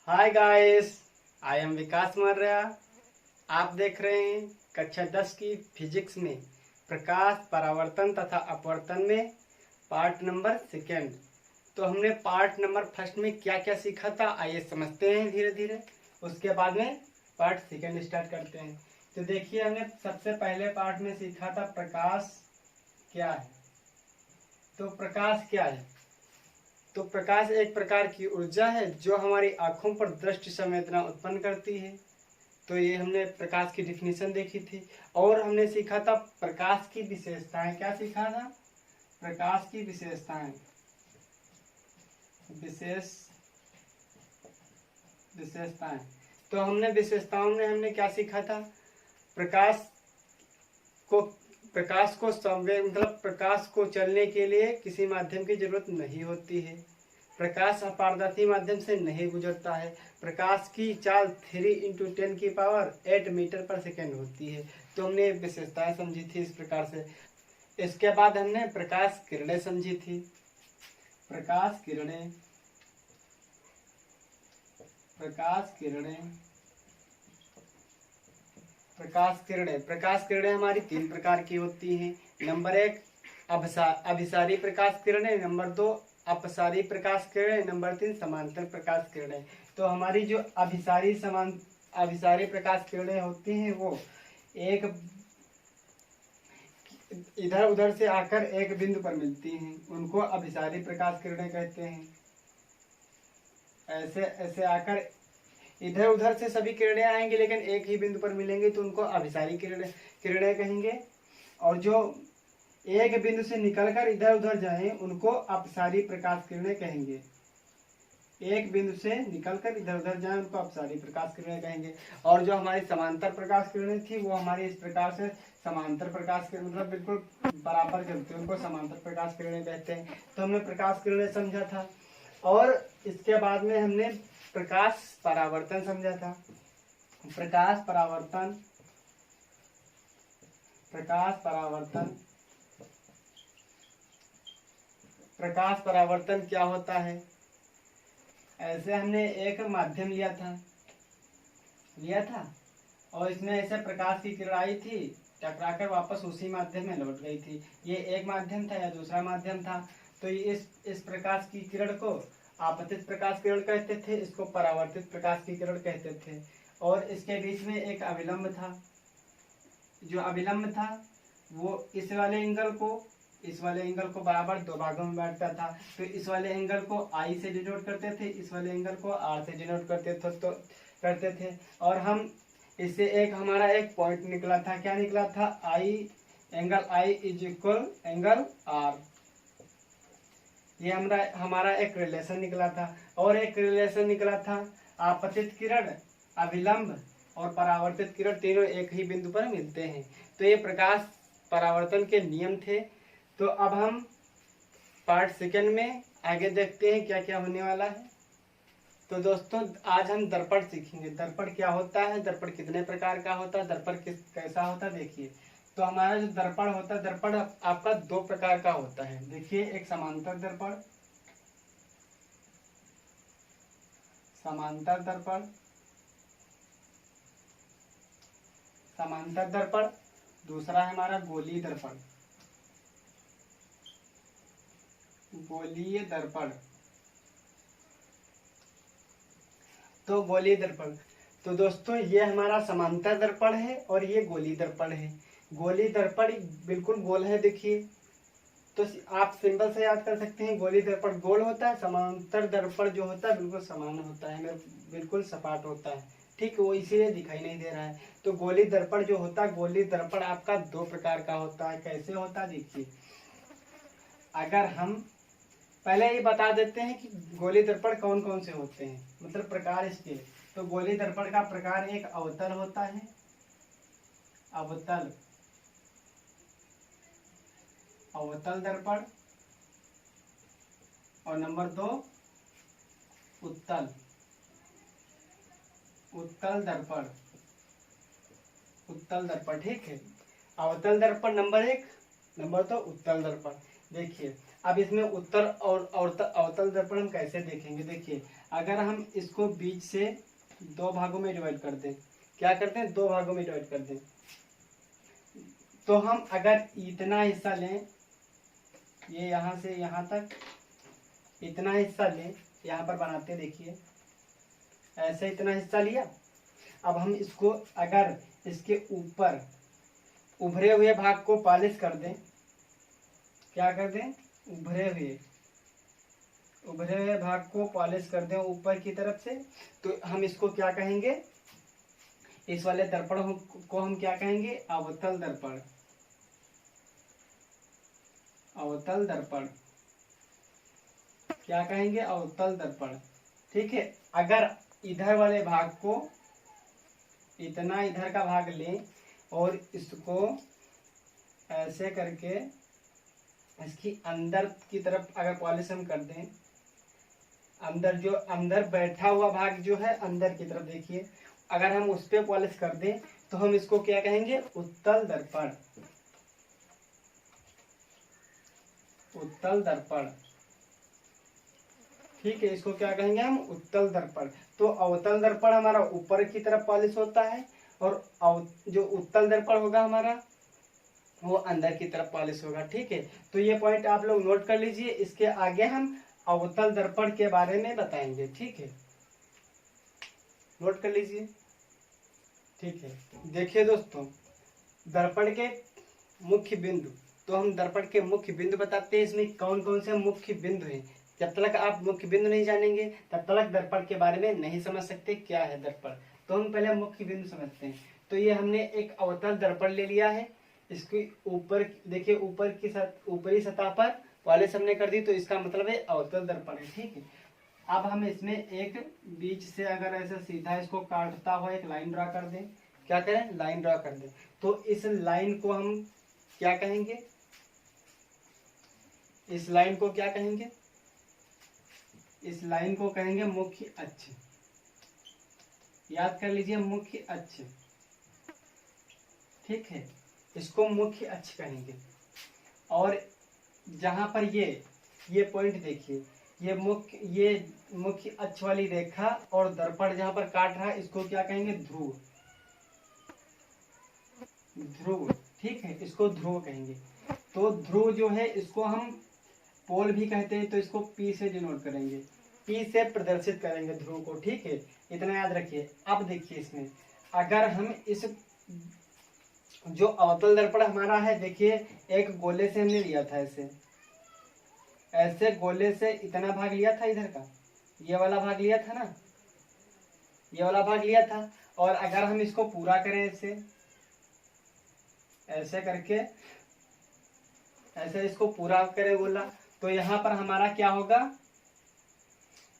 Hi guys, I am विकास मौर्य। आप देख रहे हैं कक्षा 10 की फिजिक्स में प्रकाश, परावर्तन तथा अपवर्तन में पार्ट नंबर 2। तो हमने पार्ट नंबर 1 में क्या क्या सीखा था, आइए समझते हैं धीरे धीरे। उसके बाद में पार्ट 2 स्टार्ट करते हैं। तो देखिए, हमने सबसे पहले पार्ट में सीखा था प्रकाश क्या है। तो प्रकाश क्या है? तो प्रकाश एक प्रकार की ऊर्जा है जो हमारी आंखों पर दृष्टि संवेदना उत्पन्न करती है। तो ये हमने प्रकाश की डिफिनीशन देखी थी। और हमने सीखा था प्रकाश की विशेषताएं। क्या सीखा था? प्रकाश की विशेषताएं। विशेषताएं। तो हमने विशेषताओं में हमने क्या सीखा था? प्रकाश को मतलब प्रकाश को चलने के लिए किसी माध्यम की जरूरत नहीं होती है। प्रकाश अपारदर्शी माध्यम से नहीं गुजरता है। प्रकाश की चाल 3 × 10⁸ मीटर पर सेकेंड होती है। तो हमने विशेषताएं समझी थी इस प्रकार से। इसके बाद हमने प्रकाश किरणें समझी थी। प्रकाश किरणें हमारी 3 प्रकार की होती हैं। नंबर 1 अभिसारी प्रकाश किरणें, नंबर 2 अपसारी प्रकाश किरणें, नंबर 3 समांतर प्रकाश किरणें। तो हमारी जो अभिसारी प्रकाश किरणें होती हैं वो एक इधर उधर से आकर एक बिंदु पर मिलती हैं, उनको अभिसारी प्रकाश किरणें कहते हैं। ऐसे ऐसे आकर इधर उधर से सभी किरणें आएंगी लेकिन एक ही बिंदु पर मिलेंगे तो उनको अभिसारी किरणें कहेंगे। और जो एक बिंदु से निकलकर इधर उधर जाएं उनको अपसारी प्रकाश किरणें कहेंगे। एक बिंदु से निकलकर इधर उधर जाएं उनको अपसारी प्रकाश किरणें कहेंगे। और जो हमारी समांतर प्रकाश किरणें थी वो हमारी इस प्रकार से समांतर प्रकाश किरण, मतलब बिल्कुल बराबर चलते हैं, उनको समांतर प्रकाश किरणें कहते हैं। तो हमने प्रकाश किरणें समझा था। और इसके बाद में हमने प्रकाश परावर्तन समझा था। प्रकाश परावर्तन क्या होता है? ऐसे हमने एक माध्यम लिया था और इसमें ऐसे प्रकाश की किरण आई थी, टकराकर वापस उसी माध्यम में लौट गई थी। ये एक माध्यम था या दूसरा माध्यम था। तो इस प्रकाश की किरण को आपतित प्रकाश किरण कहते थे, इसको परावर्तित प्रकाश की किरण कहते थे। और इसके बीच में एक अविलंब था। जो अविलंब था वो इस वाले एंगल को बराबर 2 भागों में बांटता था। तो इस वाले एंगल को I से डिनोट करते थे, इस वाले एंगल को R से डिनोट करते थे। और हम इससे हमारा एक पॉइंट निकला था। क्या निकला था? Angle I is equal angle R। ये हमारा एक रिलेशन निकला था। और एक रिलेशन निकला था आपतित किरण, अविलंब और परावर्तित किरण तीनों एक ही बिंदु पर मिलते हैं। तो ये प्रकाश परावर्तन के नियम थे। तो अब हम पार्ट 2 में आगे देखते हैं क्या क्या होने वाला है। तो दोस्तों, आज हम दर्पण सीखेंगे। दर्पण क्या होता है, दर्पण कितने प्रकार का होता है, दर्पण कैसा होता है, देखिए। तो हमारा जो दर्पण होता है, दर्पण आपका 2 प्रकार का होता है। देखिए, एक समांतर दर्पण, दूसरा है हमारा गोलीय दर्पण। तो गोलीय दर्पण, तो दोस्तों ये हमारा समांतर दर्पण है और ये गोलीय दर्पण है। गोलीय दर्पण बिल्कुल गोल है, देखिए। तो आप सिंबल से याद कर सकते हैं, गोलीय दर्पण गोल होता है, समांतर दर्पण जो होता है बिल्कुल समान होता है, बिल्कुल सपाट होता है। ठीक, वो इसीलिए दिखाई नहीं दे रहा है। तो गोलीय दर्पण जो होता है, गोलीय दर्पण आपका 2 प्रकार का होता है। कैसे होता है, देखिए। अगर हम पहले ये बता देते हैं कि गोलीय दर्पण कौन कौन से होते हैं, मतलब प्रकार इसके। तो गोलीय दर्पण का प्रकार एक अवतल होता है, अवतल दर्पण। और नंबर 2 उत्तल दर्पण। ठीक है, अवतल दर्पण नंबर 1, नंबर 2 उत्तल दर्पण। देखिए, अब इसमें उत्तर और अवतल दर्पण हम कैसे देखेंगे? देखिए, अगर हम इसको बीच से दो भागों में डिवाइड कर दें, क्या करते हैं, दो भागों में डिवाइड कर दें, तो हम अगर इतना हिस्सा लें, ये यहाँ से यहाँ तक इतना हिस्सा लें, यहाँ पर बनाते हैं, देखिए ऐसे इतना हिस्सा लिया। अब हम इसको अगर इसके ऊपर उभरे हुए भाग को पॉलिश कर दें, क्या कर दें, उभरे हुए भाग को पॉलिश कर दें ऊपर की तरफ से, तो हम इसको क्या कहेंगे, इस वाले दर्पण को हम क्या कहेंगे, अवतल दर्पण। अवतल दर्पण क्या कहेंगे, अवतल दर्पण। ठीक है, अगर इधर वाले भाग को, इतना इधर का भाग लें और इसको ऐसे करके इसकी अंदर की तरफ अगर पॉलिश हम कर दें, अंदर जो अंदर बैठा हुआ भाग जो है अंदर की तरफ, देखिए अगर हम उस पे पॉलिश कर दें तो हम इसको क्या कहेंगे, उत्तल दर्पण। उत्तल दर्पण, ठीक है, इसको क्या कहेंगे हम, उत्तल दर्पण। तो अवतल दर्पण हमारा ऊपर की तरफ पॉलिश होता है और जो उत्तल दर्पण होगा हमारा वो अंदर की तरफ पॉलिश होगा। ठीक है, तो ये पॉइंट आप लोग नोट कर लीजिए, इसके आगे हम अवतल दर्पण के बारे में बताएंगे। ठीक है, नोट कर लीजिए। ठीक है, देखिए दोस्तों, दर्पण के मुख्य बिंदु, तो हम दर्पण के मुख्य बिंदु बताते हैं, इसमें कौन कौन से मुख्य बिंदु हैं। जब तक आप मुख्य बिंदु नहीं जानेंगे तब तक दर्पण के बारे में नहीं समझ सकते क्या है दर्पण। तो हम पहले मुख्य बिंदु समझते हैं। तो ये हमने एक अवतल दर्पण ले लिया है, इसकी ऊपर देखिए, ऊपरी सतह पर पॉलिश हमने कर दी, तो इसका मतलब है अवतल दर्पण है। ठीक है, अब हम इसमें एक बीच से अगर ऐसे सीधा इसको काटता हुआ एक लाइन ड्रा कर दें, क्या करें, लाइन ड्रा कर दें, तो इस लाइन को हम क्या कहेंगे, इस लाइन को क्या कहेंगे, इस लाइन को कहेंगे मुख्य अक्ष। याद कर लीजिए, मुख्य अक्ष। ठीक है, इसको मुख्य अक्ष कहेंगे। और जहां पर ये पॉइंट देखिए, ये मुख्य अक्ष वाली रेखा और दर्पण जहां पर काट रहा है, इसको क्या कहेंगे, ध्रुव। ध्रुव, ठीक है, इसको ध्रुव कहेंगे। तो ध्रुव जो है इसको हम पोल भी कहते हैं, तो इसको P से डिनोट करेंगे, P से प्रदर्शित करेंगे ध्रुव को। ठीक है, इतना याद रखिए। अब देखिए, इसमें अगर हम इस जो अवतल दर्पण हमारा है, देखिए एक गोले से हमने लिया था, ऐसे गोले से इतना भाग लिया था, इधर का ये वाला भाग लिया था ना, ये वाला भाग लिया था। और अगर हम इसको पूरा करें ऐसे करके, ऐसे इसको पूरा करें गोला, तो यहाँ पर हमारा क्या होगा,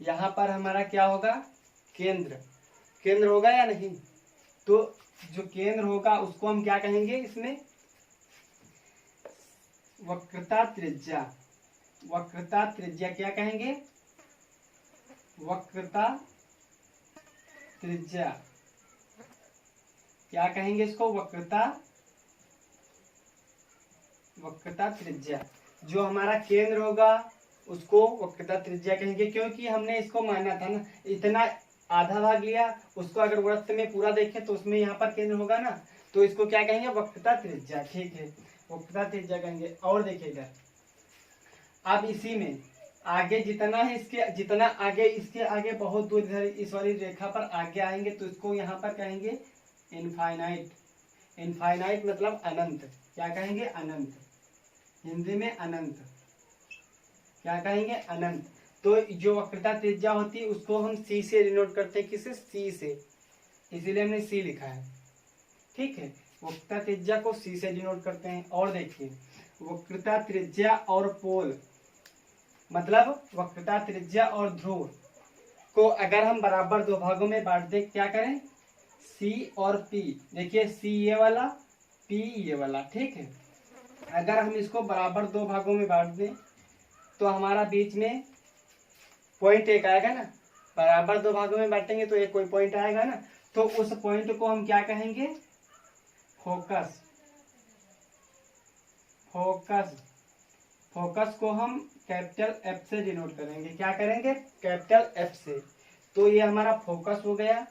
यहाँ पर हमारा क्या होगा, केंद्र होगा या नहीं। तो जो केंद्र होगा उसको हम क्या कहेंगे, इसमें वक्रता त्रिज्या। वक्रता त्रिज्या क्या कहेंगे, वक्रता त्रिज्या क्या कहेंगे, इसको वक्रता त्रिज्या। जो हमारा केंद्र होगा उसको वक्रता त्रिज्या कहेंगे, क्योंकि हमने इसको माना था ना, इतना आधा भाग लिया, उसको अगर वृत्त में पूरा देखें तो उसमें यहाँ पर केंद्र होगा ना, तो इसको क्या कहेंगे, वक्रता त्रिज्या। ठीक है, वक्रता त्रिज्या कहेंगे। और देखिएगा, अब इसी में आगे जितना है, इसके आगे बहुत दूर इधर इस वाली रेखा पर आगे आएंगे, तो इसको यहाँ पर कहेंगे इनफाइनाइट। इनफाइनाइट मतलब अनंत। क्या कहेंगे, अनंत। हिंदी में अनंत। क्या कहेंगे, अनंत। तो जो वक्रता त्रिज्या होती है उसको हम C से डिनोट करते हैं, किसे, C से, इसीलिए हमने C लिखा है। ठीक है, वक्रता त्रिज्या को C से डिनोट करते हैं। और देखिए, वक्रता त्रिज्या और पोल मतलब वक्रता त्रिज्या और ध्रुव को अगर हम बराबर दो भागों में बांट दें, क्या करें, C और P। देखिए, C ये वाला, P ये वाला। ठीक है, अगर हम इसको बराबर दो भागों में बांट दें तो हमारा बीच में पॉइंट एक आएगा ना, बराबर दो भागों में बांटेंगे तो एक कोई पॉइंट आएगा ना, तो उस पॉइंट को हम क्या कहेंगे, फोकस। फोकस फोकस को हम कैपिटल एफ से डिनोट करेंगे। क्या करेंगे? कैपिटल एफ से। तो ये हमारा फोकस हो गया,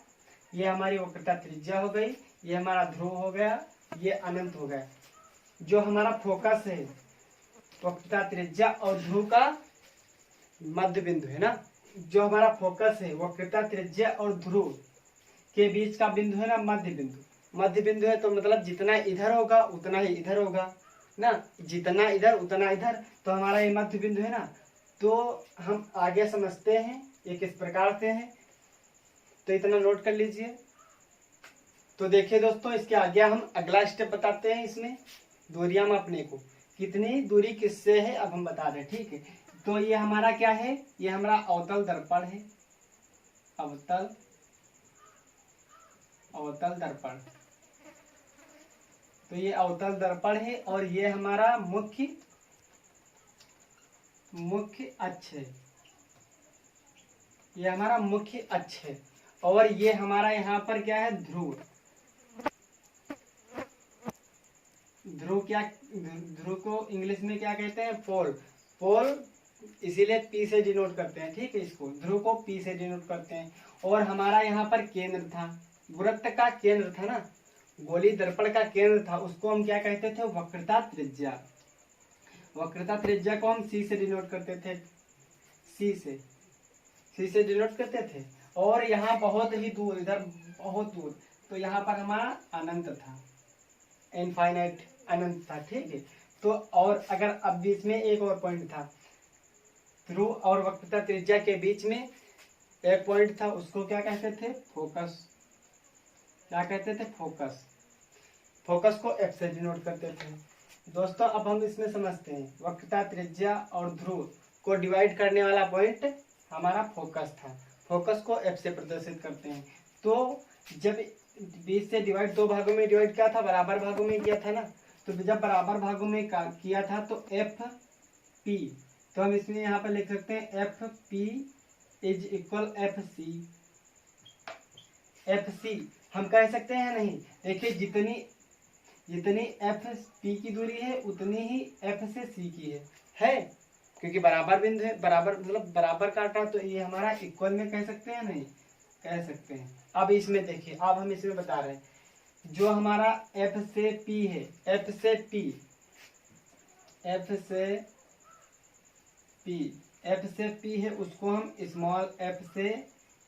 ये हमारी वक्रता त्रिज्या हो गई, ये हमारा ध्रुव हो गया, ये अनंत हो गया। जो हमारा फोकस है, वक्रता त्रिज्या और ध्रुव का मध्य बिंदु है ना, जो हमारा फोकस है वक्रता त्रिज्या और ध्रुव के बीच का बिंदु है ना, मध्य बिंदु। मध्य बिंदु है तो मतलब जितना इधर होगा उतना ही इधर होगा ना, जितना इधर उतना इधर, तो हमारा ये मध्य बिंदु है ना। तो हम आगे समझते हैं ये किस प्रकार से है, तो इतना नोट कर लीजिए। तो देखिए दोस्तों, इसके आगे हम अगला स्टेप बताते हैं। इसमें दूरियां मापने को, कितनी दूरी किससे है अब हम बता रहे हैं, ठीक है। तो ये हमारा क्या है? ये हमारा अवतल दर्पण है, अवतल दर्पण। तो ये अवतल दर्पण है और ये हमारा मुख्य अक्ष है, ये हमारा मुख्य अक्ष है। और ये हमारा यहाँ पर क्या है? ध्रुव। ध्रुव को इंग्लिश में क्या कहते हैं? पोल। पोल इसीलिए पी से डिनोट करते हैं, ठीक है। इसको ध्रुव को पी से डिनोट करते हैं। और हमारा यहाँ पर केंद्र था, वृत्त का केंद्र था ना, गोली दर्पण का केंद्र था, उसको हम क्या कहते थे? वक्रता त्रिज्या। वक्रता त्रिज्या को हम सी से डिनोट करते थे, सी से डिनोट करते थे। और यहाँ बहुत ही दूर, इधर बहुत दूर, तो यहाँ पर हमारा अनंत था, इनफाइनाइट अनंत था, ठीक है। तो और अगर अब बीच में एक और पॉइंट था, ध्रुव और वक्रता त्रिज्या के बीच में एक पॉइंट था, उसको क्या कहते थे? फोकस। क्या कहते थे? फोकस। फोकस को एफ से डिनोट करते थे। दोस्तों अब हम इसमें समझते हैं, वक्रता त्रिज्या और ध्रुव को डिवाइड करने वाला पॉइंट हमारा फोकस था। फोकस को एफ से प्रदर्शित करते हैं। तो जब 20 से डिवाइड, दो भागों में डिवाइड किया था, बराबर भागों में किया था ना, तो जब बराबर भागों में किया था तो एफ पी, तो हम इसमें यहाँ पर लिख सकते हैं F P is equal F C. F C हम कह सकते हैं नहीं? देखिए जितनी एफ पी की दूरी है उतनी ही एफ से सी की है, क्योंकि बराबर बिंदु है, बराबर मतलब बराबर काटा, तो ये हमारा इक्वल में कह सकते हैं नहीं? कह सकते हैं। अब इसमें देखिए, अब हम इसमें बता रहे हैं, जो हमारा एफ से पी है, एफ से पी है, उसको हम स्मॉल एफ से,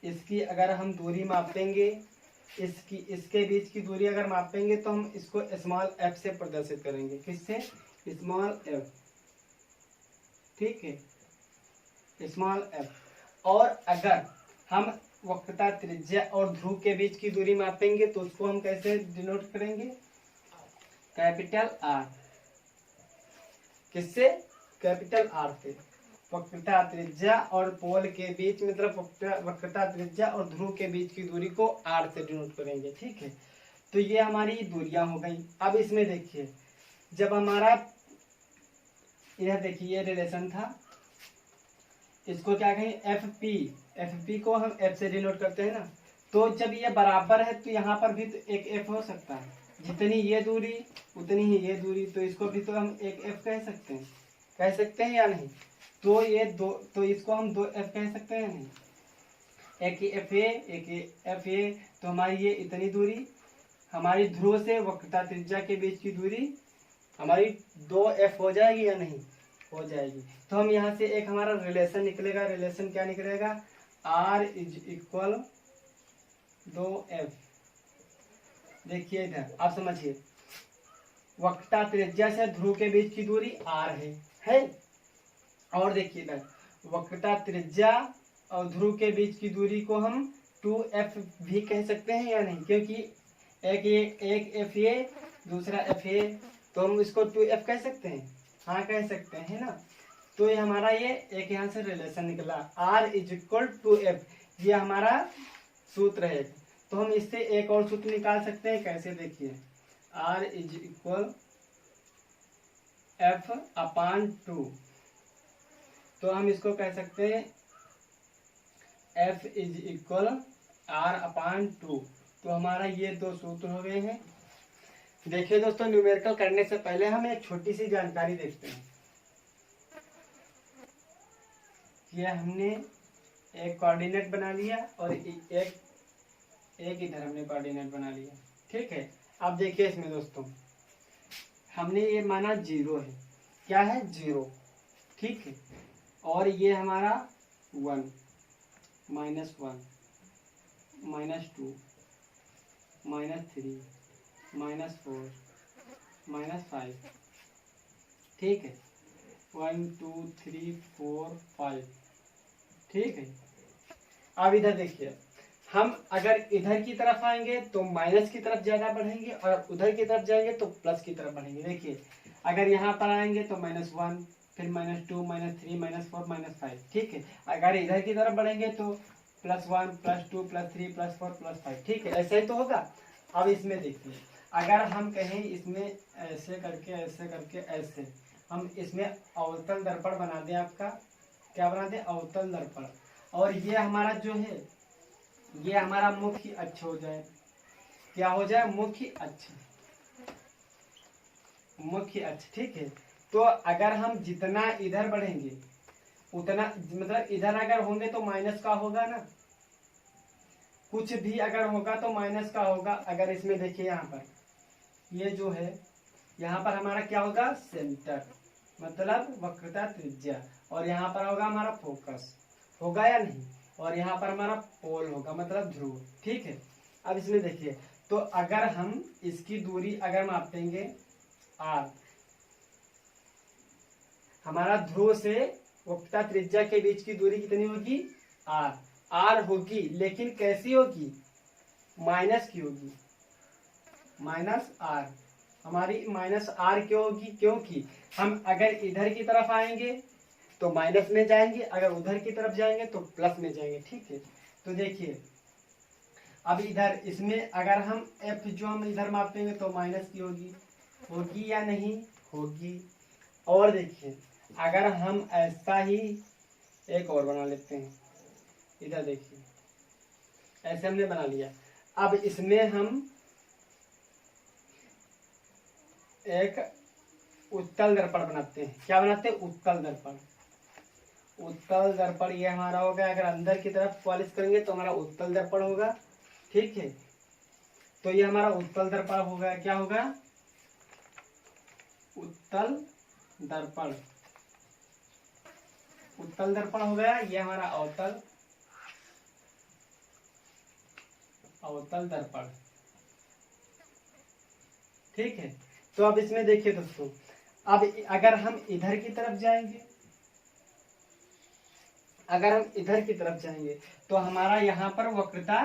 इसकी अगर हम दूरी मापेंगे, इसके बीच की दूरी अगर मापेंगे तो हम इसको स्मॉल एफ से प्रदर्शित करेंगे। किससे? स्मॉल एफ, ठीक है, स्मॉल एफ। और अगर हम वक्रता त्रिज्या और ध्रुव के बीच की दूरी मापेंगे तो उसको हम कैसे डिनोट करेंगे? Capital R. किससे? कैपिटल आर से। वक्रता त्रिज्या और पोल के बीच, मतलब वक्रता त्रिज्या और ध्रुव के बीच की दूरी को आर से डिनोट करेंगे, ठीक है। तो ये हमारी दूरियां हो गई। अब इसमें देखिए, जब हमारा यह देखिए ये रिलेशन था, इसको क्या कहें? एफ पी को हम एफ से डिनोट करते हैं ना। तो जब ये बराबर है तो यहाँ पर भी तो एक एफ हो सकता है, जितनी ये दूरी उतनी ही ये दूरी, तो इसको भी तो हम एक एफ कह सकते हैं या नहीं? तो ये दो, तो इसको हम दो एफ कह सकते हैं नहीं? एक एफ ए, एक एफ ए, तो हमारी ये इतनी दूरी, हमारी ध्रुव से वक्रता त्रिज्या के बीच की दूरी हमारी 2f हो जाएगी या नहीं? हो जाएगी। तो हम यहाँ से एक हमारा रिलेशन निकलेगा। रिलेशन क्या निकलेगा? r is equal 2f। देखिए इधर आप समझिए, वक्रता त्रिज्या से ध्रुव के बीच की दूरी r है। और देखिए इधर वक्रता त्रिज्या और ध्रुव के बीच की दूरी को हम 2f भी कह सकते हैं या नहीं? क्योंकि एक एफ ए, दूसरा एफ ए, तो हम इसको 2f कह सकते हैं। हाँ कह सकते हैं ना। तो ये हमारा ये एक यहाँ से रिलेशन निकला, r is equal to F. ये हमारा सूत्र है। तो हम इससे एक और सूत्र निकाल सकते हैं। कैसे? देखिए, r इज इक्वल f अपान 2। तो हम इसको कह सकते हैं f इज इक्वल r अपान 2। तो हमारा ये दो सूत्र हो गए हैं। देखिए दोस्तों, न्यूमेरिकल करने से पहले हम एक छोटी सी जानकारी देखते हैं। ये हमने एक कोऑर्डिनेट बना लिया और एक इधर हमने कोऑर्डिनेट बना लिया। ठीक है, अब देखिए इसमें दोस्तों हमने ये माना 0 है, क्या है 0, ठीक है, और ये हमारा 1, -1, -2, -3, -4, -5, ठीक है, 1 2 3 4 5, ठीक है। अब इधर देखिए, हम अगर इधर की तरफ आएंगे तो माइनस की तरफ ज्यादा बढ़ेंगे और उधर की तरफ जाएंगे तो प्लस की तरफ बढ़ेंगे। देखिए अगर यहाँ पर आएंगे तो -1, फिर -2, -3, -4, -5, ठीक है। अगर इधर की तरफ बढ़ेंगे तो +1, +2, +3, +4, +5, ठीक है, ऐसे ही तो होगा। अब इसमें देखिए, अगर हम कहें इसमें ऐसे करके ऐसे हम इसमें अवतल दर्पण बना दें, आपका क्या बना दें, अवतल दर्पण, और ये हमारा जो है ये हमारा मुख्य अक्ष हो जाए, क्या हो जाए, मुख्य अक्ष, मुख्य अक्ष, ठीक है। तो अगर हम जितना इधर बढ़ेंगे उतना, मतलब इधर अगर होंगे तो माइनस का होगा ना, कुछ भी अगर होगा तो माइनस का होगा। अगर इसमें देखिए यहाँ पर ये जो है, यहाँ पर हमारा क्या होगा, सेंटर, मतलब वक्रता त्रिज्या, और यहाँ पर होगा हमारा फोकस, होगा या नहीं, और यहाँ पर हमारा पोल होगा, मतलब ध्रुव, ठीक है। अब इसमें देखिए, तो अगर हम इसकी दूरी अगर मापेंगे r, हमारा ध्रुव से वक्रता त्रिज्या के बीच की दूरी कितनी होगी, r होगी, लेकिन कैसी होगी, माइनस की होगी, -r, हमारी -r क्यों होगी, क्योंकि हम अगर इधर की तरफ आएंगे तो माइनस में जाएंगे, अगर उधर की तरफ जाएंगे तो प्लस में जाएंगे, ठीक है। तो देखिए अब इधर इसमें अगर हम f जो हम इधर मापेंगे तो माइनस की होगी, होगी या नहीं, होगी। और देखिए अगर हम ऐसा ही एक और बना लेते हैं, इधर देखिए ऐसे हमने बना लिया। अब इसमें हम एक उत्तल दर्पण बनाते हैं, क्या बनाते हैं, उत्तल दर्पण, उत्तल दर्पण ये हमारा होगा। अगर अंदर की तरफ पॉलिश करेंगे तो हमारा उत्तल दर्पण होगा, ठीक है। तो ये हमारा उत्तल दर्पण होगा, क्या होगा, उत्तल दर्पण, उत्तल दर्पण हो गया। ये हमारा अवतल, अवतल दर्पण, ठीक है। तो अब इसमें देखिए दोस्तों, अब अगर हम इधर की तरफ जाएंगे, अगर हम इधर की तरफ जाएंगे तो हमारा यहाँ पर वक्रता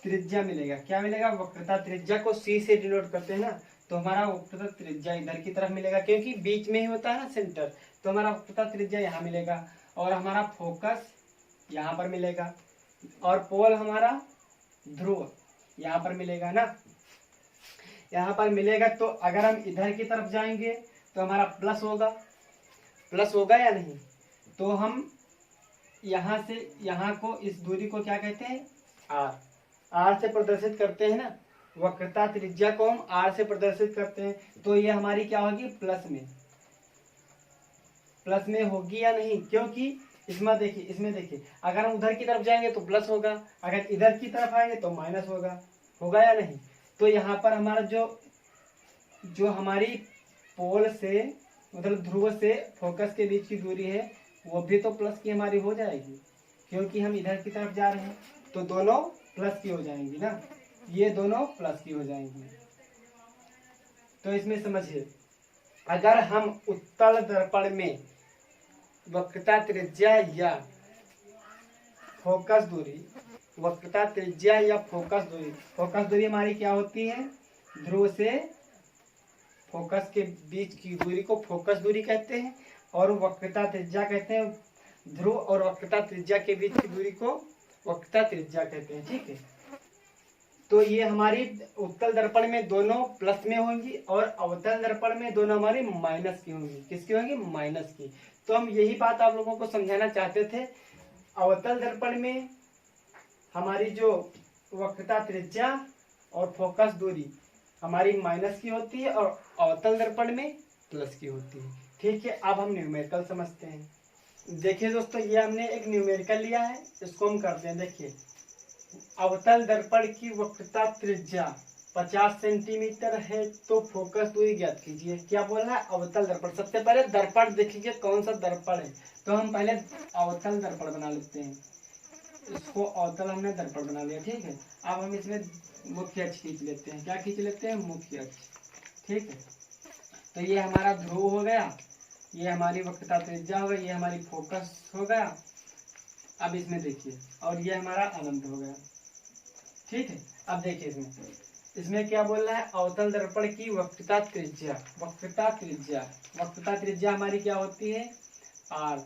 त्रिज्या मिलेगा, क्या मिलेगा, वक्रता त्रिज्या को C से डिनोट करते हैं ना, तो हमारा वक्रता त्रिज्या इधर की तरफ मिलेगा, क्योंकि बीच में ही होता है ना सेंटर, तो हमारा वक्रता त्रिज्या यहाँ मिलेगा, और हमारा फोकस यहाँ पर मिलेगा, और पोल हमारा ध्रुव यहाँ पर मिलेगा ना, यहाँ पर मिलेगा। तो अगर हम इधर की तरफ जाएंगे तो हमारा प्लस होगा, प्लस होगा या नहीं। तो हम यहाँ से यहाँ को, इस दूरी को क्या कहते हैं, r से प्रदर्शित करते हैं ना, वक्रता त्रिज्या को हम r से प्रदर्शित करते हैं। तो ये हमारी क्या होगी, प्लस में, प्लस में होगी या नहीं, क्योंकि इसमें देखिए अगर हम उधर की तरफ जाएंगे तो प्लस होगा, अगर इधर की तरफ आएंगे तो माइनस होगा, होगा या नहीं। तो यहाँ पर हमारा जो हमारी पोल से, मतलब ध्रुव से फोकस के बीच की दूरी है, वो भी तो प्लस की हमारी हो जाएगी, क्योंकि हम इधर की तरफ जा रहे हैं, तो दोनों प्लस की हो जाएंगी ना, ये दोनों प्लस की हो जाएंगी। तो इसमें समझिए, अगर हम उत्तल दर्पण में वक्रता त्रिज्या या फोकस दूरी, वक्रता त्रिज्या या फोकस दूरी हमारी क्या होती है, ध्रुव से फोकस के बीच की दूरी को फोकस दूरी कहते हैं, और वक्रता त्रिज्या कहते हैं, ध्रुव और वक्रता त्रिज्या के बीच की दूरी को वक्रता त्रिज्या कहते हैं, ठीक है। तो ये हमारी उत्तल दर्पण में दोनों प्लस में होंगी, और अवतल दर्पण में दोनों हमारी माइनस की होंगी, किसकी होंगी, माइनस की। तो हम यही बात आप लोगों को समझाना चाहते थे। अवतल दर्पण में हमारी जो वक्रता त्रिज्या और फोकस दूरी हमारी माइनस की होती है, और अवतल दर्पण में प्लस की होती है, ठीक है। अब हम न्यूमेरिकल समझते हैं। देखिए दोस्तों, ये हमने एक न्यूमेरिकल लिया है, इसको हम करते हैं। देखिए, अवतल दर्पण की वक्रता त्रिज्या 50 सेंटीमीटर है तो फोकस दूरी ज्ञात कीजिए। क्या बोल रहा है? अवतल दर्पण। सबसे पहले दर्पण देख लीजिए कौन सा दर्पण है, तो हम पहले अवतल दर्पण बना लेते हैं। इसको अवतल हमने दर्पण बना लिया, ठीक है। अब हम इसमें मुख्य अक्ष खींच लेते हैं। क्या खींच लेते हैं? मुख्य अक्ष, ठीक है। तो ये हमारा ध्रुव हो गया, ये हमारी वक्रता त्रिज्या हो गई, ये हमारी फोकस हो गया। अब इसमें देखिए, और ये हमारा अनंत हो गया, ठीक है। अब देखिए इसमें क्या बोल रहा है? अवतल दर्पण की वक्रता त्रिज्या। वक्रता त्रिज्या, वक्रता त्रिज्या हमारी क्या होती है? आर।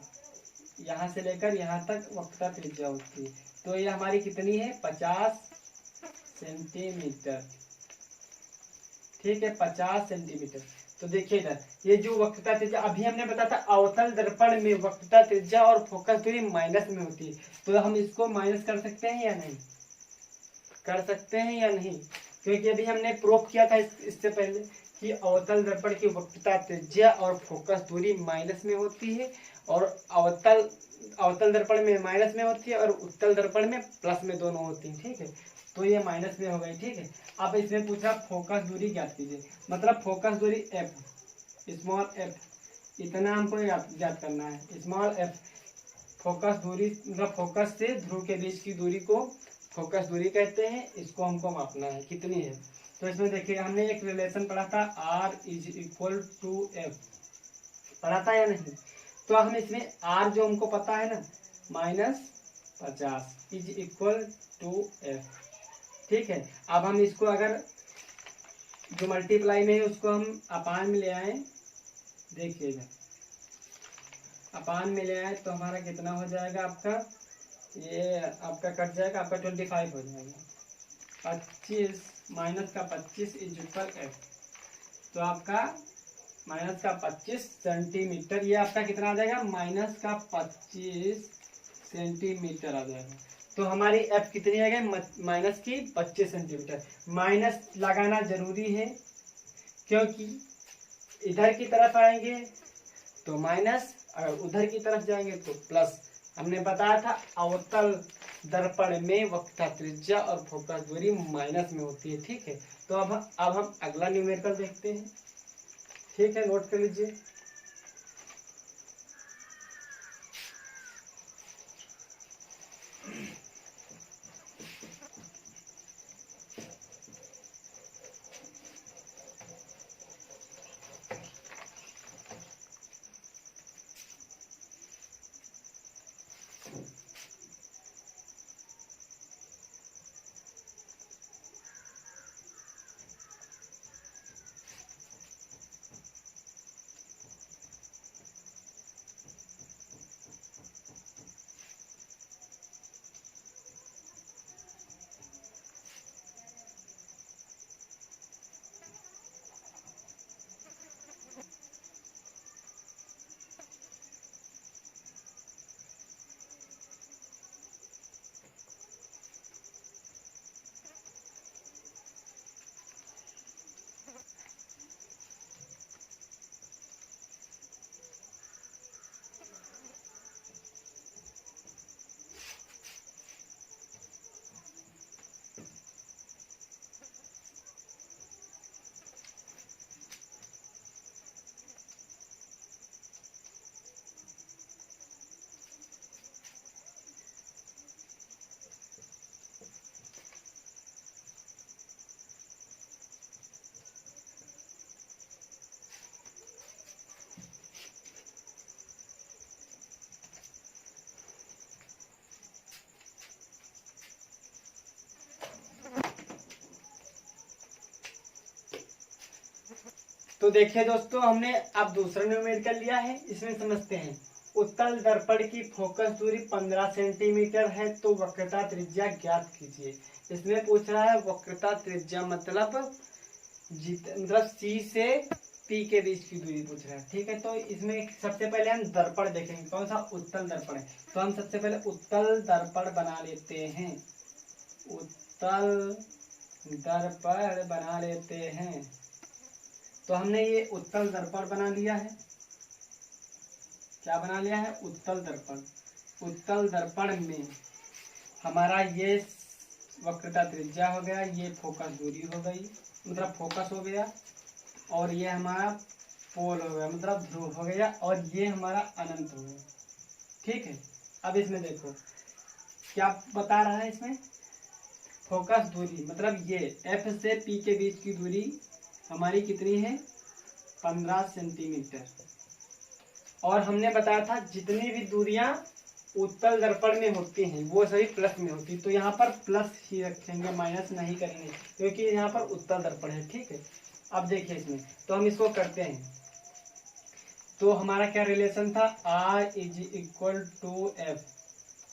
यहाँ से लेकर यहाँ तक वक्रता त्रिज्या होती है। तो ये हमारी कितनी है? 50 सेंटीमीटर, ठीक है, 50 सेंटीमीटर। तो देखिए इधर, ये जो वक्रता त्रिज्या अभी हमने बताया था, अवतल दर्पण में वक्रता त्रिज्या और फोकस दूरी माइनस में होती है। तो हम इसको माइनस कर सकते हैं या नहीं? कर सकते हैं या नहीं? क्योंकि अभी हमने प्रूफ किया था इससे पहले कि अवतल दर्पण की वक्रता त्रिज्या और फोकस दूरी माइनस में होती है, और अवतल दर्पण में माइनस में होती है और उत्तल दर्पण में प्लस में दोनों होती है, ठीक है। तो ये माइनस में हो गई, ठीक है। अब इसमें पूछा फोकस दूरी ज्ञात कीजिए, मतलब फोकस दूरी एफ, स्मॉल एफ, इतना हमको ज्ञात करना है। स्मॉल एफ फोकस दूरी, मतलब फोकस से ध्रुव के बीच की दूरी को फोकस दूरी कहते हैं। इसको हमको मापना है कितनी है। तो इसमें देखिए, हमने एक रिलेशन पढ़ा था, R = F, पढ़ा था या नहीं? तो हम इसमें R जो हमको पता है ना, -50 = F, ठीक है। अब हम इसको अगर जो मल्टीप्लाई में है उसको हम अपान में ले आए, देखिएगा अपान में ले आए तो हमारा कितना हो जाएगा? आपका ये आपका कट जाएगा, आपका 25 हो जाएगा। 25 माइनस का 25 = F, तो आपका माइनस का 25 सेंटीमीटर, ये आपका कितना आ जाएगा? माइनस का 25 सेंटीमीटर आ जाएगा। तो हमारी F कितनी आ गई? माइनस की 25 सेंटीमीटर। माइनस लगाना जरूरी है, क्योंकि इधर की तरफ आएंगे तो माइनस, अगर उधर की तरफ जाएंगे तो प्लस। हमने बताया था अवतल दर्पण में वक्रता त्रिज्या और फोकस दूरी माइनस में होती है, ठीक है। तो अब हम अगला न्यूमेरिकल देखते हैं, ठीक है, नोट कर लीजिए। तो देखिए दोस्तों, हमने अब दूसरा न्यूमेरिकल लिया है, इसमें समझते हैं। उत्तल दर्पण की फोकस दूरी 15 सेंटीमीटर है तो वक्रता त्रिज्या ज्ञात कीजिए। इसमें पूछ रहा है वक्रता त्रिज्या, मतलब C से P के बीच की दूरी पूछ रहा है, ठीक है। तो इसमें सबसे पहले हम दर्पण देखेंगे, कौन सा? उत्तल दर्पण है। तो हम सबसे पहले उत्तल दर्पण बना लेते हैं, उत्तल दर्पण बना लेते हैं। तो हमने ये उत्तल दर्पण बना लिया है। क्या बना लिया है, उत्तल दर्पण। उत्तल दर्पण में हमारा ये वक्रता त्रिज्या हो गया, ये फोकस दूरी हो गई, मतलब फोकस हो गया, और ये हमारा पोल हो गया, मतलब ध्रुव हो गया, और ये हमारा अनंत हो गया। ठीक है, अब इसमें देखो क्या बता रहा है, इसमें फोकस दूरी मतलब ये F से P के बीच की दूरी हमारी कितनी है, 15 सेंटीमीटर। और हमने बताया था जितनी भी दूरियां उत्तल दर्पण में होती हैं वो सभी प्लस में होती, तो यहाँ पर प्लस ही रखेंगे, माइनस नहीं करेंगे, क्योंकि यहाँ पर उत्तल दर्पण है। ठीक है, अब देखिए इसमें तो हम इसको करते हैं, तो हमारा क्या रिलेशन था, R = F।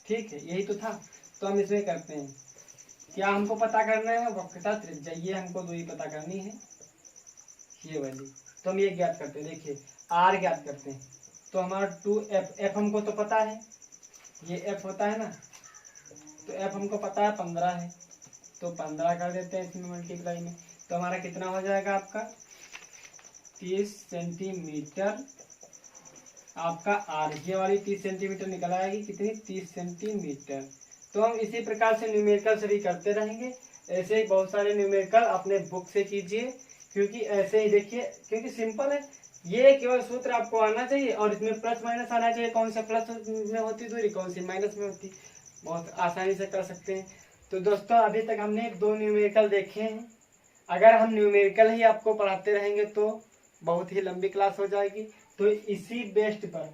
ठीक है, यही तो था। तो हम इसमें करते हैं, क्या हमको पता करना है, वक्रता त्रिज्या, ये हमको दूरी पता करनी है, ये वाली। तो हम ये ज्ञात करते हैं, देखिए R ज्ञात करते हैं, तो हमारा 2F, F हमको तो पता है, ये F होता है ना, तो F हमको पता है 15 है, तो 15 कर देते हैं इसमें मल्टीप्लाई में, तो हमारा कितना हो जाएगा आपका 30 सेंटीमीटर आपका R। ये वाली 30 सेंटीमीटर निकल आएगी, कितनी, 30 सेंटीमीटर। तो हम इसी प्रकार से न्यूमेरिकल सभी करते रहेंगे, ऐसे ही बहुत सारे न्यूमेरिकल अपने बुक से कीजिए, क्योंकि ऐसे ही देखिए, क्योंकि सिंपल है, ये केवल सूत्र आपको आना चाहिए, और इसमें प्लस माइनस आना चाहिए, कौन सा प्लस में होती दूरी, कौन सी माइनस में होती, बहुत आसानी से कर सकते हैं। तो दोस्तों अभी तक हमने 2 न्यूमेरिकल देखे हैं, अगर हम न्यूमेरिकल ही आपको पढ़ाते रहेंगे तो बहुत ही लंबी क्लास हो जाएगी। तो इसी बेस्ट पर,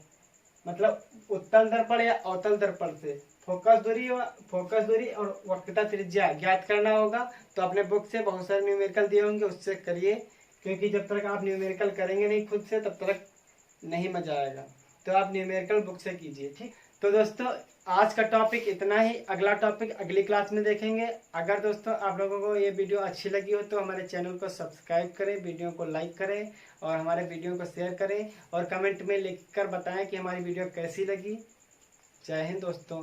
मतलब उत्तल दर्पण या अवतल दर्पण से फोकस दूरी और वक्रता त्रिज्या ज्ञात करना होगा। तो अपने बुक से बहुत सारे न्यूमेरिकल दिए होंगे, उससे करिए, क्योंकि जब तक आप न्यूमेरिकल करेंगे नहीं खुद से तब तक नहीं मजा आएगा। तो आप न्यूमेरिकल बुक से कीजिए। ठीक, तो दोस्तों आज का टॉपिक इतना ही, अगला टॉपिक अगली क्लास में देखेंगे। अगर दोस्तों आप लोगों को ये वीडियो अच्छी लगी हो तो हमारे चैनल को सब्सक्राइब करें, वीडियो को लाइक करें, और हमारे वीडियो को शेयर करें, और कमेंट में लिखकर बताएं कि हमारी वीडियो कैसी लगी। जय हिंद दोस्तों।